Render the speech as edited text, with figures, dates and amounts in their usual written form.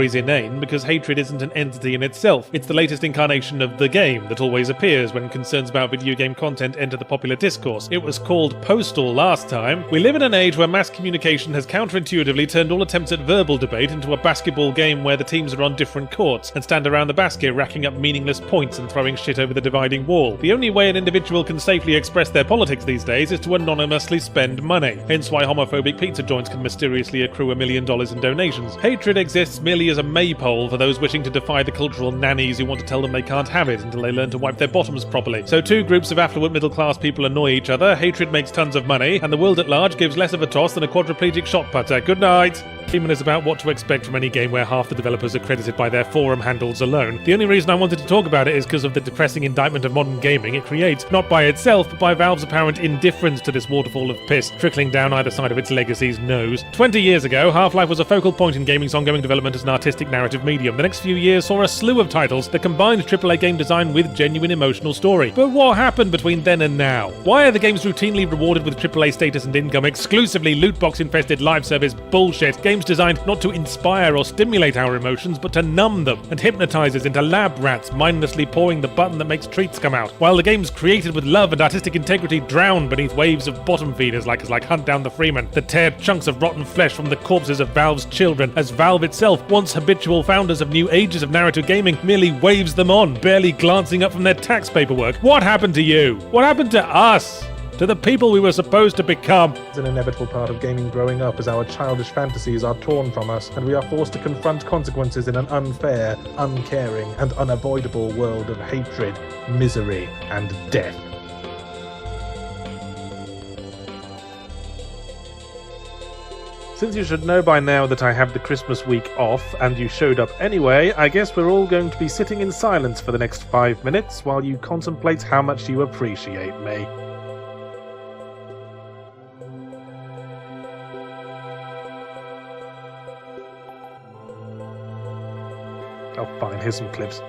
Is inane because hatred isn't an entity in itself. It's the latest incarnation of the game that always appears when concerns about video game content enter the popular discourse. It was called Postal last time. We live in an age where mass communication has counterintuitively turned all attempts at verbal debate into a basketball game where the teams are on different courts and stand around the basket racking up meaningless points and throwing shit over the dividing wall. The only way an individual can safely express their politics these days is to anonymously spend money. Hence why homophobic pizza joints can mysteriously accrue $1 million in donations. Hatred exists merely as a maypole for those wishing to defy the cultural nannies who want to tell them they can't have it until they learn to wipe their bottoms properly. So two groups of affluent middle-class people annoy each other, hatred makes tons of money, and the world at large gives less of a toss than a quadriplegic shot putter. Good night! Human is about what to expect from any game where half the developers are credited by their forum handles alone. The only reason I wanted to talk about it is because of the depressing indictment of modern gaming it creates, not by itself, but by Valve's apparent indifference to this waterfall of piss trickling down either side of its legacy's nose. 20 years ago, Half-Life was a focal point in gaming's ongoing development as an artistic narrative medium. The next few years saw a slew of titles that combined AAA game design with genuine emotional story. But what happened between then and now? Why are the games routinely rewarded with AAA status and income exclusively loot box-infested live service bullshit? Games designed not to inspire or stimulate our emotions, but to numb them, and hypnotize us into lab rats mindlessly pawing the button that makes treats come out, while the games created with love and artistic integrity drown beneath waves of bottom feeders like Hunt Down the Freeman, that tear chunks of rotten flesh from the corpses of Valve's children, as Valve itself, once habitual founders of new ages of narrative gaming, merely waves them on, barely glancing up from their tax paperwork. What happened to you? What happened to us? To the people we were supposed to become? It's an inevitable part of gaming growing up as our childish fantasies are torn from us and we are forced to confront consequences in an unfair, uncaring, and unavoidable world of hatred, misery, and death. Since you should know by now that I have the Christmas week off, and you showed up anyway, I guess we're all going to be sitting in silence for the next 5 minutes while you contemplate how much you appreciate me. Oh, fine, here's some clips.